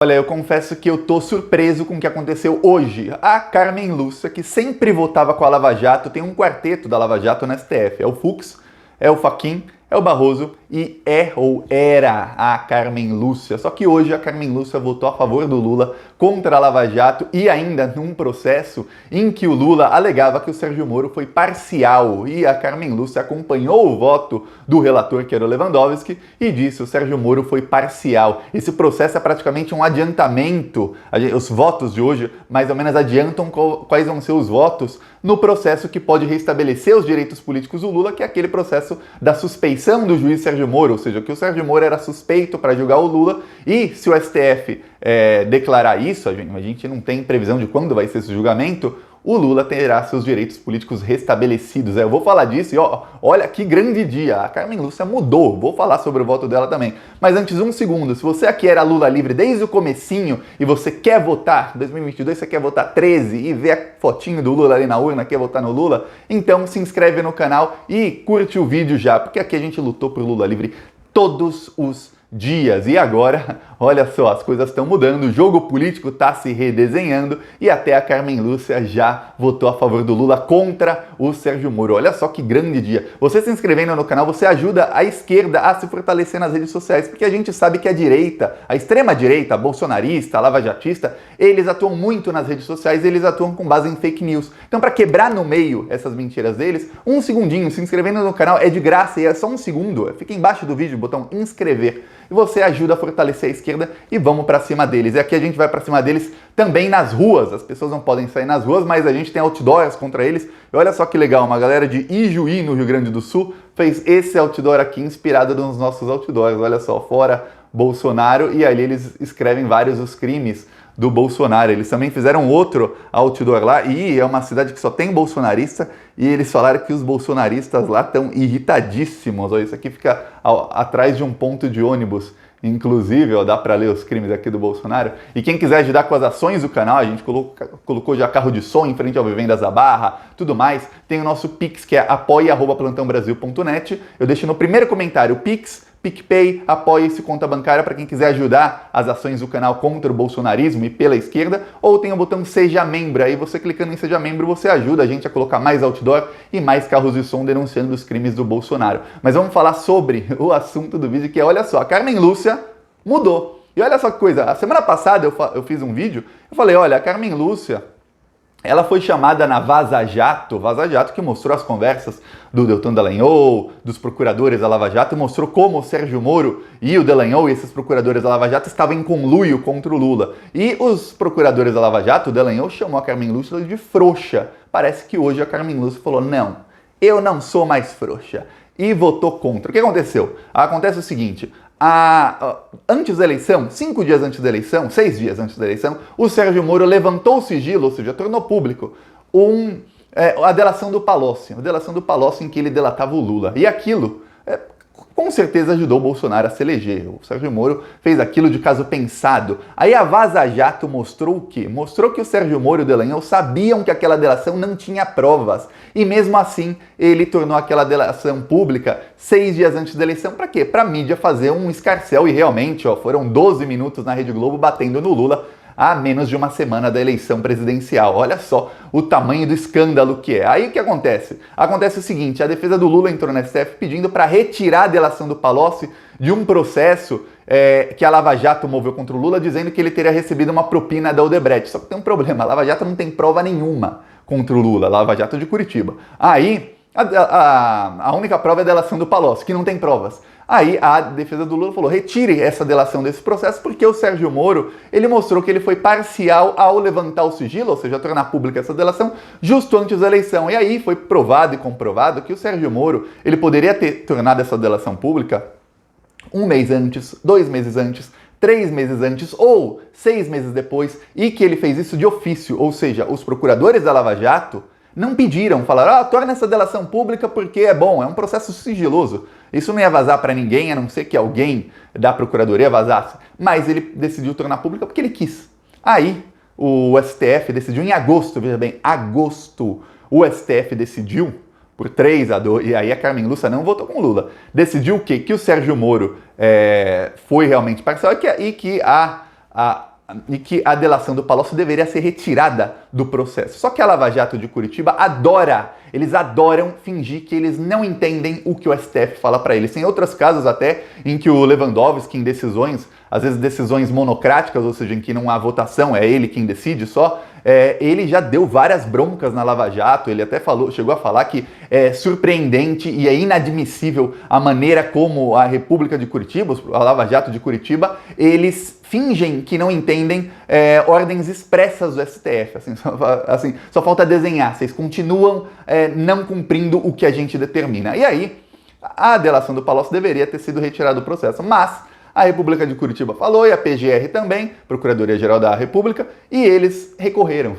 Olha, eu confesso que eu tô surpreso com o que aconteceu hoje. A Carmen Lúcia, que sempre votava com a Lava Jato, tem um quarteto da Lava Jato no STF. É o Fux, é o Fachin, é o Barroso e é ou era a Carmen Lúcia. Só que hoje a Carmen Lúcia votou a favor do Lula contra a Lava Jato e ainda num processo em que o Lula alegava que o Sérgio Moro foi parcial e a Carmen Lúcia acompanhou o voto do relator, que era o Lewandowski, e disse que o Sérgio Moro foi parcial. Esse processo é praticamente um adiantamento. Os votos de hoje mais ou menos adiantam quais vão ser os votos no processo que pode restabelecer os direitos políticos do Lula, que é aquele processo da suspeição do juiz Sérgio Moro, ou seja, que o Sérgio Moro era suspeito para julgar o Lula, e se o STF declarar isso, a gente não tem previsão de quando vai ser esse julgamento, o Lula terá seus direitos políticos restabelecidos. Eu vou falar disso e olha que grande dia, a Carmen Lúcia mudou, vou falar sobre o voto dela também. Mas antes, um segundo, se você aqui era Lula livre desde o comecinho e você quer votar, 2022 você quer votar 13 e ver a fotinho do Lula ali na urna, quer votar no Lula, então se inscreve no canal e curte o vídeo já, porque aqui a gente lutou por Lula livre todos os dias. E agora, olha só, as coisas estão mudando, o jogo político está se redesenhando e até a Carmen Lúcia já votou a favor do Lula contra o Sérgio Moro. Olha só que grande dia. Você se inscrevendo no canal, você ajuda a esquerda a se fortalecer nas redes sociais, porque a gente sabe que a direita, a extrema-direita, bolsonarista, lavajatista, eles atuam muito nas redes sociais, eles atuam com base em fake news. Então, para quebrar no meio essas mentiras deles, um segundinho, se inscrevendo no canal é de graça e é só um segundo. Fica embaixo do vídeo o botão inscrever. E você ajuda a fortalecer a esquerda e vamos pra cima deles. E aqui a gente vai pra cima deles também nas ruas. As pessoas não podem sair nas ruas, mas a gente tem outdoors contra eles. E olha só que legal, uma galera de Ijuí, no Rio Grande do Sul, fez esse outdoor aqui inspirado nos nossos outdoors. Olha só, fora Bolsonaro, e ali eles escrevem vários dos crimes do Bolsonaro. Eles também fizeram outro outdoor lá, e é uma cidade que só tem bolsonarista, e eles falaram que os bolsonaristas lá estão irritadíssimos. Ó, isso aqui fica atrás de um ponto de ônibus, inclusive, ó, dá para ler os crimes aqui do Bolsonaro. E quem quiser ajudar com as ações do canal, a gente colocou já carro de som em frente ao Vivendas da Barra, tudo mais, tem o nosso Pix, que é apoia@plantãobrasil.net. Eu deixo no primeiro comentário o Pix, PicPay, apoia-se, conta bancária para quem quiser ajudar as ações do canal contra o bolsonarismo e pela esquerda, ou tem o botão Seja Membro, aí você clicando em Seja Membro você ajuda a gente a colocar mais outdoor e mais carros de som denunciando os crimes do Bolsonaro. Mas vamos falar sobre o assunto do vídeo, que é, olha só, a Carmen Lúcia mudou. E olha só que coisa, a semana passada eu fiz um vídeo, eu falei, olha, a Carmen Lúcia, ela foi chamada na Vaza Jato que mostrou as conversas do Deltan Dallagnol, dos procuradores da Lava Jato, mostrou como o Sérgio Moro e o Dallagnol e esses procuradores da Lava Jato estavam em conluio contra o Lula. E os procuradores da Lava Jato, o Dallagnol chamou a Carmen Lúcia de frouxa. Parece que hoje a Carmen Lúcia falou, não, eu não sou mais frouxa, e votou contra. O que aconteceu? Acontece o seguinte, antes da eleição, 5 dias antes da eleição, 6 dias antes da eleição, o Sérgio Moro levantou o sigilo, ou seja, tornou público a delação do Palocci, em que ele delatava o Lula. E aquilo, com certeza, ajudou o Bolsonaro a se eleger. O Sérgio Moro fez aquilo de caso pensado. Aí a Vaza Jato mostrou o quê? Mostrou que o Sérgio Moro e o Dallagnol sabiam que aquela delação não tinha provas. E mesmo assim, ele tornou aquela delação pública 6 dias antes da eleição. Para quê? Para a mídia fazer um escarcéu. E realmente, foram 12 minutos na Rede Globo batendo no Lula a menos de uma semana da eleição presidencial. Olha só o tamanho do escândalo que é. Aí o que acontece? Acontece o seguinte, a defesa do Lula entrou no STF pedindo para retirar a delação do Palocci de um processo que a Lava Jato moveu contra o Lula, dizendo que ele teria recebido uma propina da Odebrecht. Só que tem um problema, a Lava Jato não tem prova nenhuma contra o Lula, a Lava Jato de Curitiba. Aí, a única prova é a delação do Palocci, que não tem provas. Aí a defesa do Lula falou, retire essa delação desse processo, porque o Sérgio Moro, ele mostrou que ele foi parcial ao levantar o sigilo, ou seja, tornar pública essa delação, justo antes da eleição. E aí foi provado e comprovado que o Sérgio Moro, ele poderia ter tornado essa delação pública 1 mês antes, 2 meses antes, 3 meses antes ou 6 meses depois, e que ele fez isso de ofício, ou seja, os procuradores da Lava Jato não pediram, falaram, torna essa delação pública porque é bom, é um processo sigiloso. Isso não ia vazar para ninguém, a não ser que alguém da procuradoria vazasse. Mas ele decidiu tornar pública porque ele quis. Aí, o STF decidiu em agosto, veja bem, agosto, o STF decidiu por 3-2, e aí a Carmen Lúcia não votou com o Lula. Decidiu o quê? Que o Sérgio Moro foi realmente parcial e que e que a delação do Palocci deveria ser retirada do processo. Só que a Lava Jato de Curitiba eles adoram fingir que eles não entendem o que o STF fala para eles. Tem outros casos até em que o Lewandowski, em decisões, às vezes decisões monocráticas, ou seja, em que não há votação, é ele quem decide só, ele já deu várias broncas na Lava Jato, ele até chegou a falar que é surpreendente e é inadmissível a maneira como a República de Curitiba, a Lava Jato de Curitiba, eles fingem que não entendem ordens expressas do STF, assim, só falta desenhar, vocês continuam não cumprindo o que a gente determina. E aí, a delação do Palocci deveria ter sido retirada do processo, mas a República de Curitiba falou, e a PGR também, Procuradoria-Geral da República, e eles recorreram,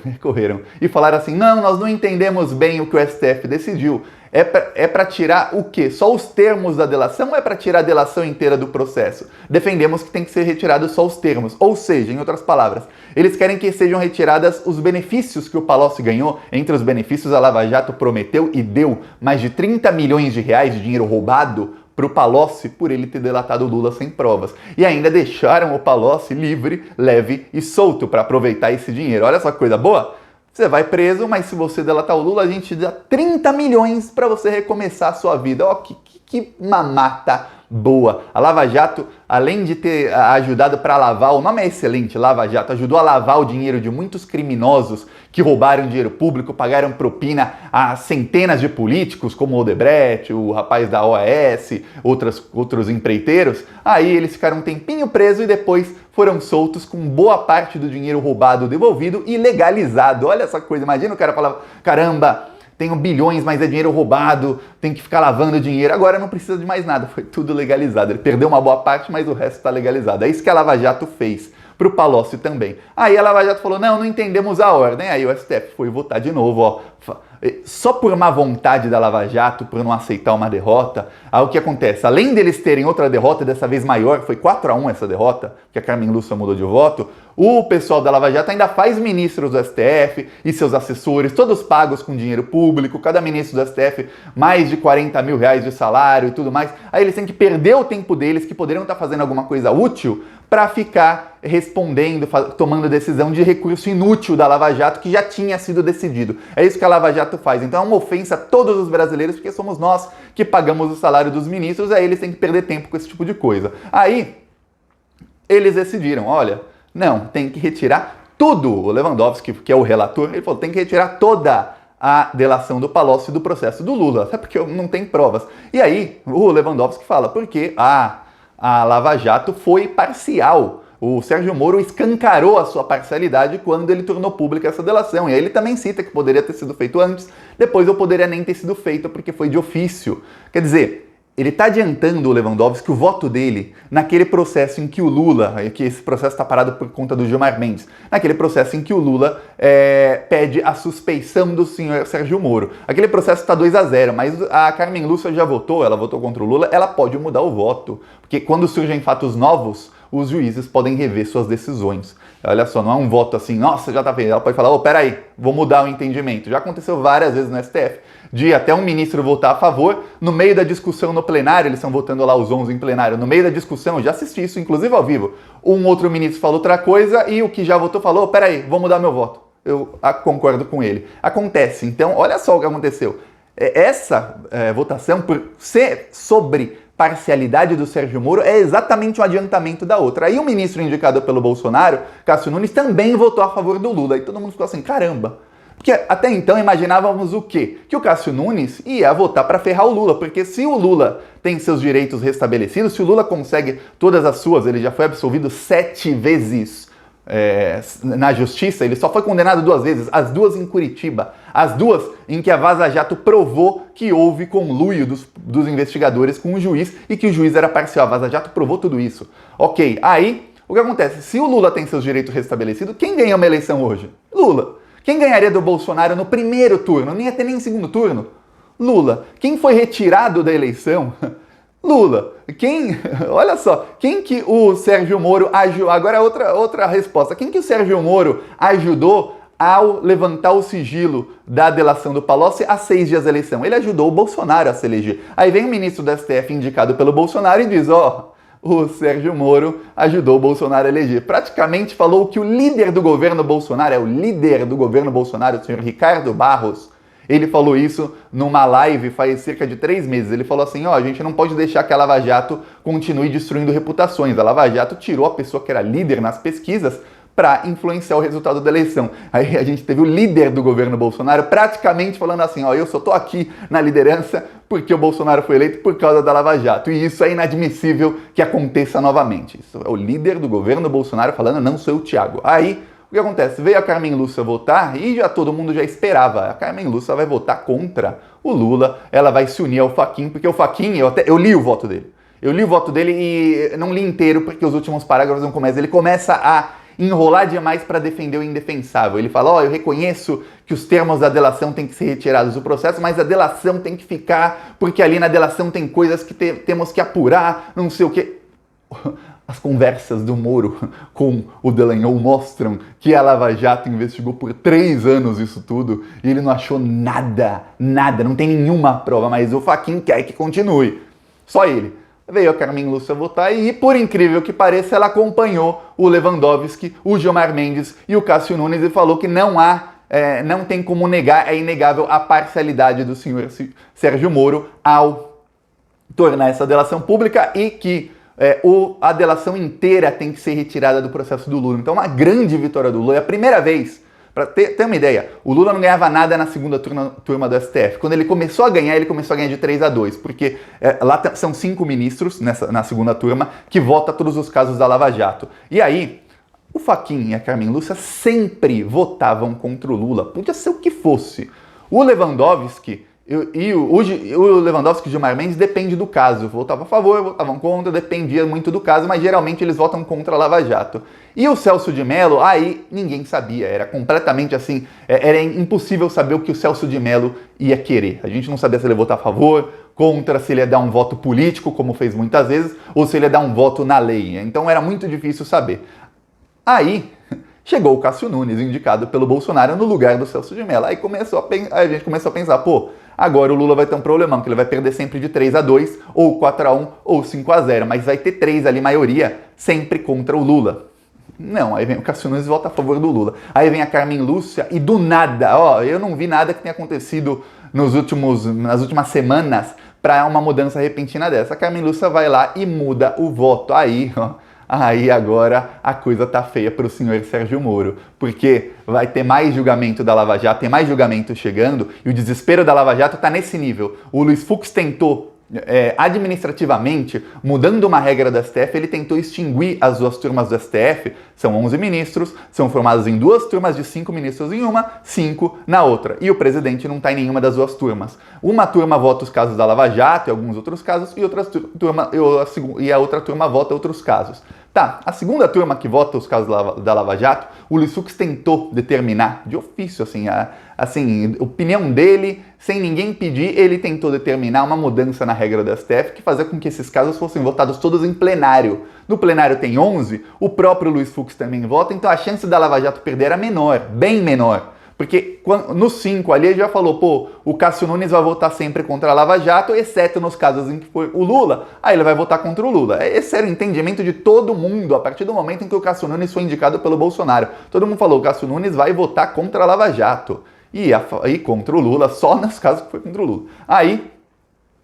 e falaram assim, não, nós não entendemos bem o que o STF decidiu, é para tirar o quê? Só os termos da delação ou é para tirar a delação inteira do processo? Defendemos que tem que ser retirado só os termos, ou seja, em outras palavras, eles querem que sejam retiradas os benefícios que o Palocci ganhou. Entre os benefícios, a Lava Jato prometeu e deu mais de 30 milhões de reais de dinheiro roubado para o Palocci por ele ter delatado o Lula sem provas. E ainda deixaram o Palocci livre, leve e solto para aproveitar esse dinheiro. Olha só que coisa boa! Você vai preso, mas se você delatar o Lula, a gente dá 30 milhões para você recomeçar a sua vida. Ó, que mamata boa. A Lava Jato, além de ter ajudado para lavar, o nome é excelente, Lava Jato, ajudou a lavar o dinheiro de muitos criminosos que roubaram dinheiro público, pagaram propina a centenas de políticos, como o Odebrecht, o rapaz da OAS, outros empreiteiros. Aí eles ficaram um tempinho presos e depois foram soltos com boa parte do dinheiro roubado devolvido e legalizado. Olha essa coisa, imagina o cara falava, caramba, tenho bilhões, mas é dinheiro roubado, tem que ficar lavando dinheiro, agora não precisa de mais nada, foi tudo legalizado. Ele perdeu uma boa parte, mas o resto está legalizado. É isso que a Lava Jato fez para o Palocci também. Aí a Lava Jato falou, não entendemos a ordem. Aí o STF foi votar de novo, ó. Só por má vontade da Lava Jato, por não aceitar uma derrota, aí o que acontece? Além deles terem outra derrota, dessa vez maior, foi 4-1 essa derrota, que a Carmen Lúcia mudou de voto, o pessoal da Lava Jato ainda faz ministros do STF e seus assessores, todos pagos com dinheiro público, cada ministro do STF mais de 40 mil reais de salário e tudo mais. Aí eles têm que perder o tempo deles, que poderiam estar fazendo alguma coisa útil, para ficar respondendo, tomando decisão de recurso inútil da Lava Jato, que já tinha sido decidido. É isso que a Lava Jato faz. Então é uma ofensa a todos os brasileiros, porque somos nós que pagamos o salário dos ministros, aí eles têm que perder tempo com esse tipo de coisa. Aí, eles decidiram, olha, não, tem que retirar tudo. O Lewandowski, que é o relator, ele falou, tem que retirar toda a delação do Palocci do processo do Lula, até porque não tem provas. E aí, o Lewandowski fala, porque a Lava Jato foi parcial. O Sérgio Moro escancarou a sua parcialidade quando ele tornou pública essa delação. E aí ele também cita que poderia ter sido feito antes, depois eu poderia nem ter sido feito porque foi de ofício. Quer dizer, ele está adiantando o Lewandowski o voto dele naquele processo em que o Lula, que esse processo está parado por conta do Gilmar Mendes, naquele processo em que o Lula pede a suspeição do senhor Sérgio Moro. Aquele processo está 2-0, mas a Carmen Lúcia já votou, ela votou contra o Lula, ela pode mudar o voto, porque quando surgem fatos novos, os juízes podem rever suas decisões. Olha só, não é um voto assim, nossa, já tá vendo. Ela pode falar, peraí, vou mudar o entendimento. Já aconteceu várias vezes no STF, de até um ministro votar a favor, no meio da discussão no plenário, eles estão votando lá os 11 em plenário, no meio da discussão, eu já assisti isso, inclusive ao vivo, um outro ministro falou outra coisa e o que já votou falou, peraí, vou mudar meu voto. Eu concordo com ele. Acontece, então, olha só o que aconteceu. Essa votação, por ser sobre parcialidade do Sérgio Moro, é exatamente um adiantamento da outra. Aí o ministro indicado pelo Bolsonaro, Cássio Nunes, também votou a favor do Lula. E todo mundo ficou assim, caramba. Porque até então imaginávamos o quê? Que o Cássio Nunes ia votar para ferrar o Lula, porque se o Lula tem seus direitos restabelecidos, se o Lula consegue todas as suas, ele já foi absolvido 7 vezes na justiça, ele só foi condenado 2 vezes, as 2 em Curitiba, as 2 em que a Vaza Jato provou que houve conluio dos investigadores com o juiz e que o juiz era parcial. A Vaza Jato provou tudo isso. Ok, aí o que acontece? Se o Lula tem seus direitos restabelecidos, quem ganha uma eleição hoje? Lula. Quem ganharia do Bolsonaro no primeiro turno? Nem ia ter nem segundo turno? Lula. Quem foi retirado da eleição? Lula. Olha só, quem que o Sérgio Moro ajudou? Agora outra resposta. Quem que o Sérgio Moro ajudou ao levantar o sigilo da delação do Palocci a 6 dias da eleição? Ele ajudou o Bolsonaro a se eleger. Aí vem o ministro do STF indicado pelo Bolsonaro e diz, o Sérgio Moro ajudou o Bolsonaro a eleger. Praticamente falou que o líder do governo Bolsonaro, o senhor Ricardo Barros, ele falou isso numa live faz cerca de 3 meses. Ele falou assim, a gente não pode deixar que a Lava Jato continue destruindo reputações. A Lava Jato tirou a pessoa que era líder nas pesquisas para influenciar o resultado da eleição. Aí a gente teve o líder do governo Bolsonaro praticamente falando assim, eu só tô aqui na liderança porque o Bolsonaro foi eleito por causa da Lava Jato. E isso é inadmissível que aconteça novamente. Isso é o líder do governo Bolsonaro falando, não sou eu, Thiago. Aí, o que acontece? Veio a Carmen Lúcia votar e todo mundo já esperava. A Carmen Lúcia vai votar contra o Lula, ela vai se unir ao Fachin, porque o Fachin, eu li o voto dele. Eu li o voto dele e não li inteiro porque os últimos parágrafos não começam. Ele começa a enrolar demais para defender o indefensável. Ele fala, eu reconheço que os termos da delação têm que ser retirados do processo, mas a delação tem que ficar, porque ali na delação tem coisas que temos que apurar, não sei o quê. As conversas do Moro com o Dallagnol mostram que a Lava Jato investigou por 3 anos isso tudo e ele não achou nada, não tem nenhuma prova, mas o Fachin quer que continue. Só ele. Veio a Carmen Lúcia votar e, por incrível que pareça, ela acompanhou o Lewandowski, o Gilmar Mendes e o Cássio Nunes e falou que não tem como negar, é inegável a parcialidade do senhor Sérgio Moro ao tornar essa delação pública e que a delação inteira tem que ser retirada do processo do Lula. Então, uma grande vitória do Lula. É a primeira vez, para ter uma ideia, o Lula não ganhava nada na segunda turma do STF. Quando ele começou a ganhar de 3-2, porque lá são 5 ministros na segunda turma que votam todos os casos da Lava Jato. E aí, o Fachin e a Carmen Lúcia sempre votavam contra o Lula. Podia ser o que fosse. O Lewandowski o Lewandowski e o Gilmar Mendes depende do caso. Votavam a favor, votavam contra, dependia muito do caso, mas geralmente eles votam contra a Lava Jato. E o Celso de Mello, aí ninguém sabia, era completamente assim, era impossível saber o que o Celso de Mello ia querer. A gente não sabia se ele ia votar a favor, contra, se ele ia dar um voto político, como fez muitas vezes, ou se ele ia dar um voto na lei. Então era muito difícil saber. Aí chegou o Cássio Nunes, indicado pelo Bolsonaro no lugar do Celso de Mello. Aí a gente começou a pensar, agora o Lula vai ter um problemão, porque ele vai perder sempre de 3-2, ou 4-1, ou 5-0, mas vai ter 3 ali, maioria, sempre contra o Lula. Não, aí vem o Cássio Nunes e vota a favor do Lula. Aí vem a Carmen Lúcia e do nada, eu não vi nada que tenha acontecido nas últimas semanas para uma mudança repentina dessa. A Carmen Lúcia vai lá e muda o voto. Aí agora a coisa tá feia para o senhor Sérgio Moro, porque vai ter mais julgamento da Lava Jato, tem mais julgamento chegando, e o desespero da Lava Jato tá nesse nível. O Luiz Fux tentou, administrativamente, mudando uma regra do STF, ele tentou extinguir as 2 turmas do STF, são 11 ministros, são formados em 2 turmas de 5 ministros em uma, 5 na outra, e o presidente não está em nenhuma das 2 turmas. Uma turma vota os casos da Lava Jato e alguns outros casos, e a outra turma vota outros casos. Tá, a segunda turma que vota os casos da Lava Jato, o Luiz Fux tentou determinar, de ofício, opinião dele, sem ninguém pedir, ele tentou determinar uma mudança na regra do STF que fazia com que esses casos fossem votados todos em plenário. No plenário tem 11, o próprio Luiz Fux também vota, então a chance da Lava Jato perder era menor, bem menor. Porque nos 5 ali ele já falou, o Cássio Nunes vai votar sempre contra a Lava Jato, exceto nos casos em que foi o Lula, aí ele vai votar contra o Lula. Esse era o entendimento de todo mundo a partir do momento em que o Cássio Nunes foi indicado pelo Bolsonaro. Todo mundo falou, o Cássio Nunes vai votar contra a Lava Jato e contra o Lula, só nos casos que foi contra o Lula. Aí,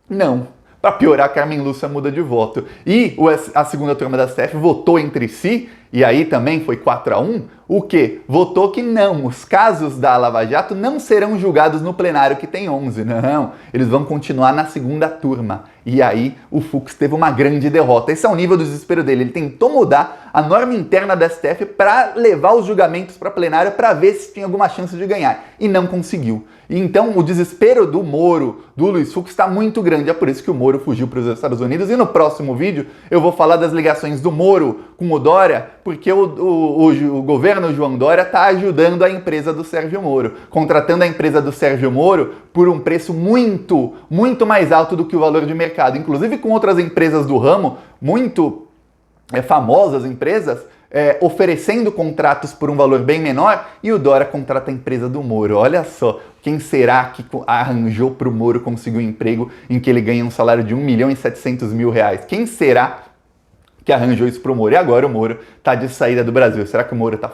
não. Para piorar, a Carmen Lúcia muda de voto. E a segunda turma da STF votou entre si, e aí também foi 4-1, o quê? Votou que não, os casos da Lava Jato não serão julgados no plenário que tem 11, não. Eles vão continuar na segunda turma. E aí o Fux teve uma grande derrota. Esse é o nível do desespero dele. Ele tentou mudar a norma interna da STF para levar os julgamentos para plenário para ver se tinha alguma chance de ganhar. E não conseguiu. E então o desespero do Moro, do Luiz Fux, está muito grande. É por isso que o Moro fugiu para os Estados Unidos. E no próximo vídeo eu vou falar das ligações do Moro com o Dória, porque o governo João Dória está ajudando a empresa do Sérgio Moro, contratando a empresa do Sérgio Moro por um preço muito, muito mais alto do que o valor de mercado. Inclusive com outras empresas do ramo, muito famosas empresas, oferecendo contratos por um valor bem menor, e o Dória contrata a empresa do Moro. Olha só, quem será que arranjou para o Moro conseguir um emprego em que ele ganha um salário de R$ 1.700.000? Quem será que arranjou isso pro Moro. E agora o Moro tá de saída do Brasil. Será que o Moro tá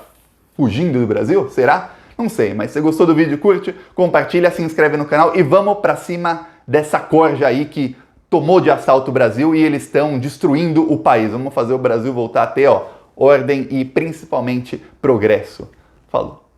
fugindo do Brasil? Será? Não sei, mas se você gostou do vídeo, curte, compartilha, se inscreve no canal e vamos pra cima dessa corja aí que tomou de assalto o Brasil e eles estão destruindo o país. Vamos fazer o Brasil voltar a ter, ordem e principalmente progresso. Falou!